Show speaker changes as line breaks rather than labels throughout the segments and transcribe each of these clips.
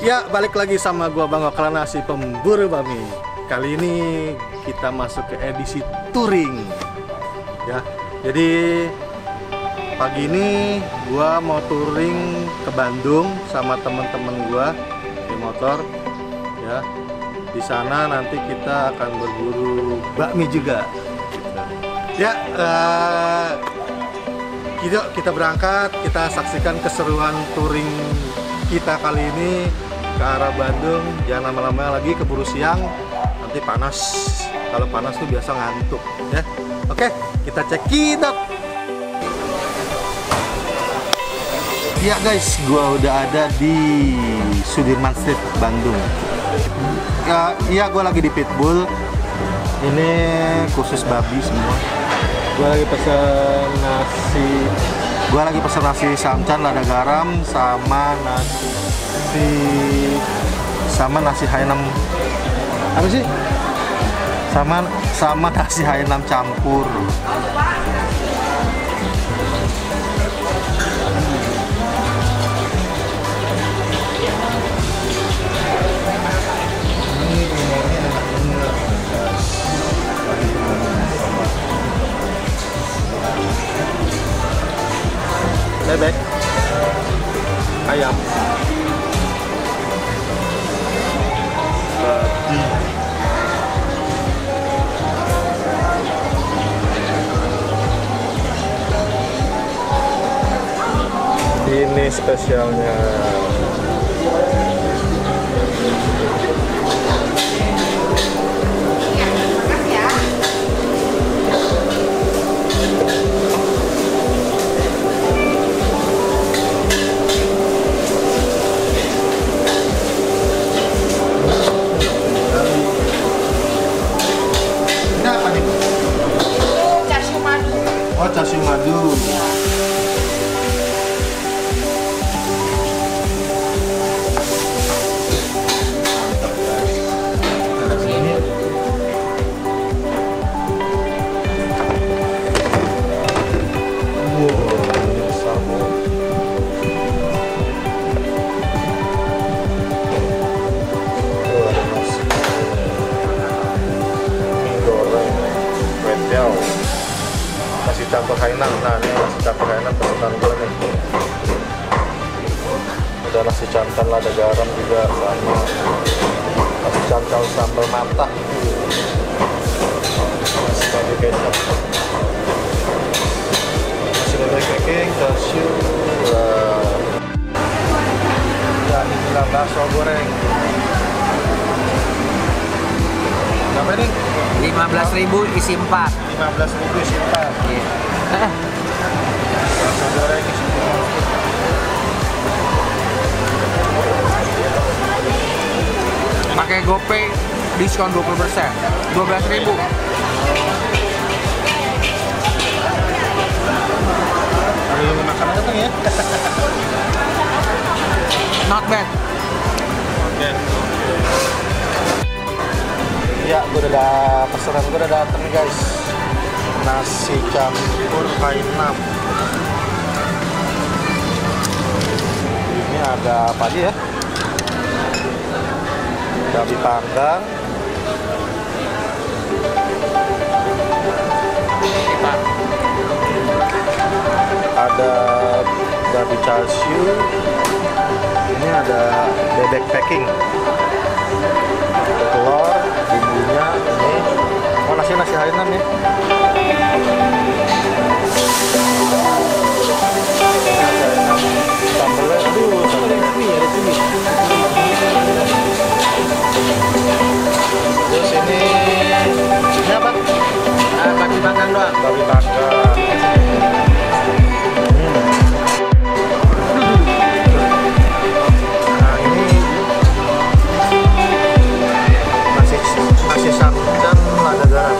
Ya, balik lagi sama gua Bang Oklana si pemburu bami. Kali ini kita masuk ke edisi touring. Ya. Jadi pagi ini gua mau touring ke Bandung sama teman-teman gua di motor. Ya. Di sana nanti kita akan berburu bakmi juga. Ya, kita berangkat, kita saksikan keseruan touring kita kali ini ke arah Bandung. Jangan lama-lama lagi, keburu siang, nanti panas. Kalau panas tuh biasa ngantuk ya. Oke, kita check it out. Ya guys, gua udah ada di Sudirman Street, Bandung. Iya, gua lagi di Pitbull. Ini khusus babi semua. Gua lagi pesen nasi samcan lada garam sama nasi Hainam. Apa sih? Sama nasi Hainam campur. Bebek, ayam, babi, ini spesialnya. Oh, chashu madu. Nasi campur Hainam. Nah, ini nasi campur Hainam pesanan gue nih. Ada nasi cantan lada garam juga, sama nasi cantal sambal mata, nasi babi kecap, nasi bebek kekeng, chashu, dan ikan bakso goreng. Berapa nih?
15.000 isi 4.
15.000 isi 4.
Iya.
Bakso goreng isi 4.
Pakai GoPay diskon 20%. 12.000.
Ada yang makan apa ya?
Not bad.
Oke. Ya, gue udah pesanan gue udah dateng nih guys. Nasi campur Hainam. Ini ada apa aja ya? Babi panggang, ada babi chashu, ini ada bebek packing, telur, bumbunya ini. Oh, nasi Hainam ya. Sambelnya, aduh, sambelnya ada cumi. Terus ini apa?
Babi panggang doang.
Babi panggang. Nah, ini nasi samcan lada garam.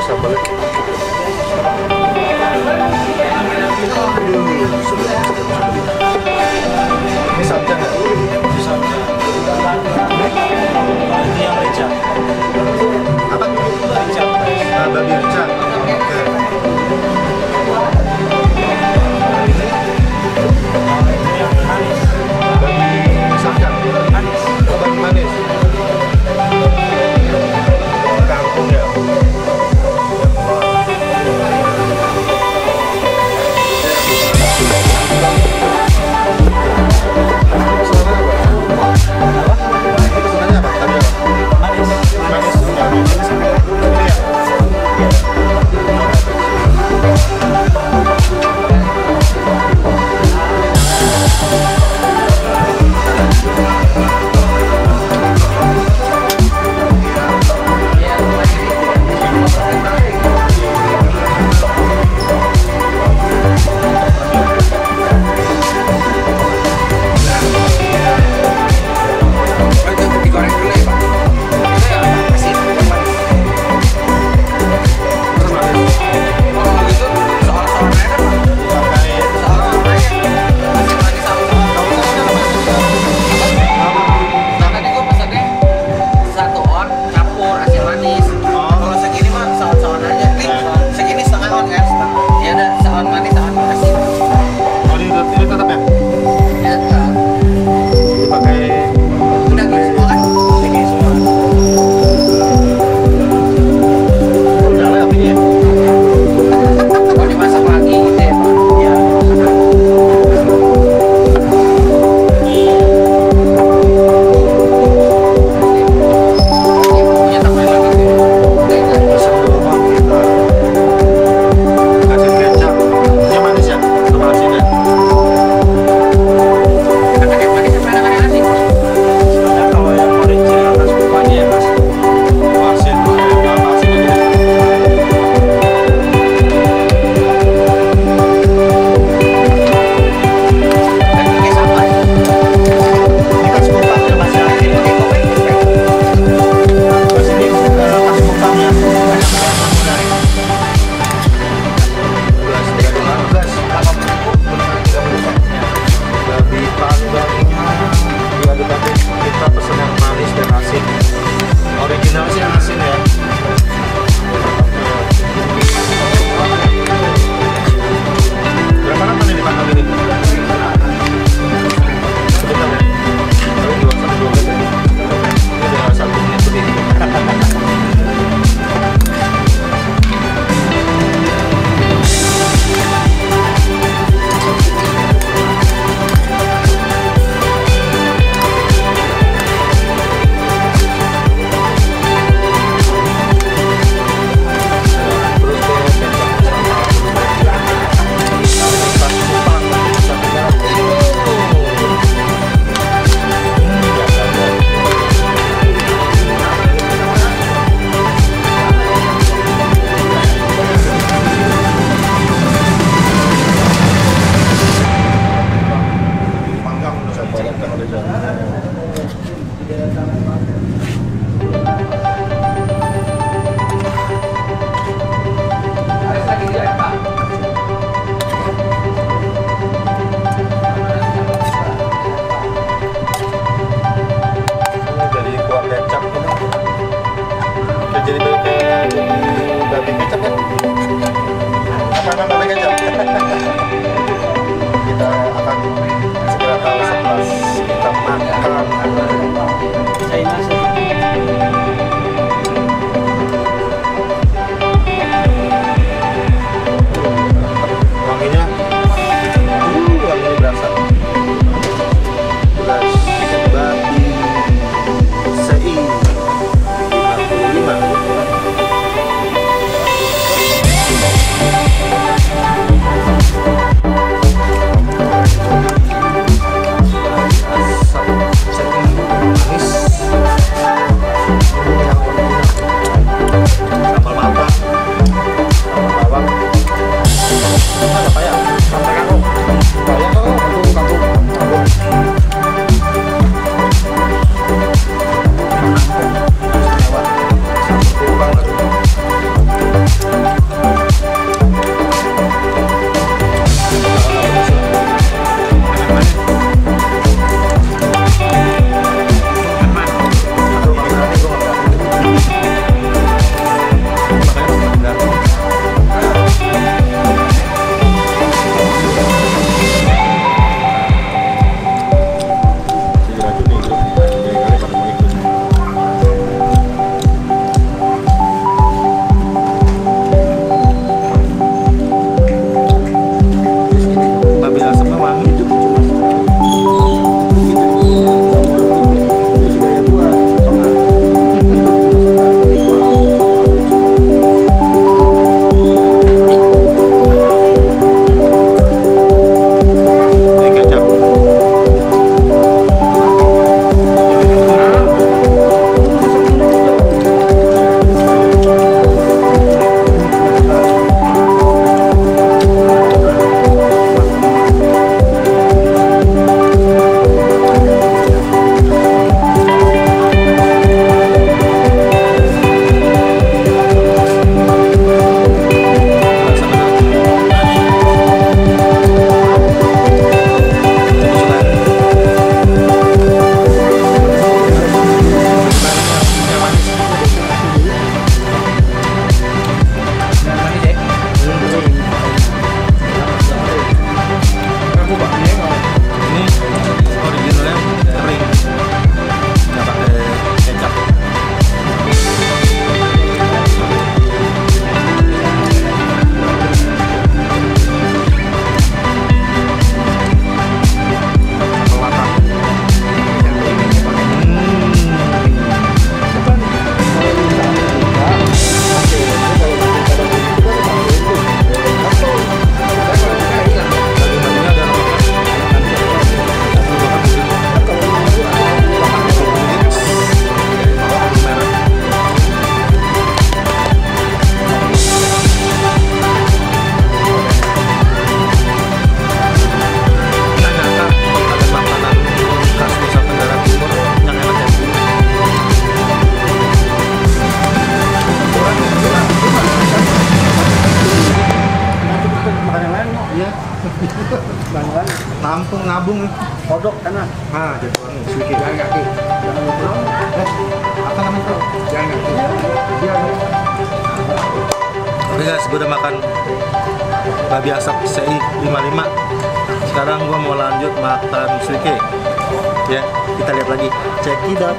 sambal. Ini samcan nggak?
Ini samcan. Ini yang rica.
Apa?
Rica.
Nah, babi rica. Oke.
Ini yang manis.
Babi samcan.
Manis.
Oh, babi manis. Kangkung ya. Pesanannya apa? Tadi apa?
Manis.
Manis. Ini ya. Lampung Ngabung nih.
Kodok kanan.
Ah, Jatiwangi, Suiki.
Jalan kaki.
Apa namanya bro?
Jalan kaki.
Oke guys, gue udah makan babi asap CI 55. Sekarang gue mau lanjut makan suike. Ya, kita lihat lagi. Check it out.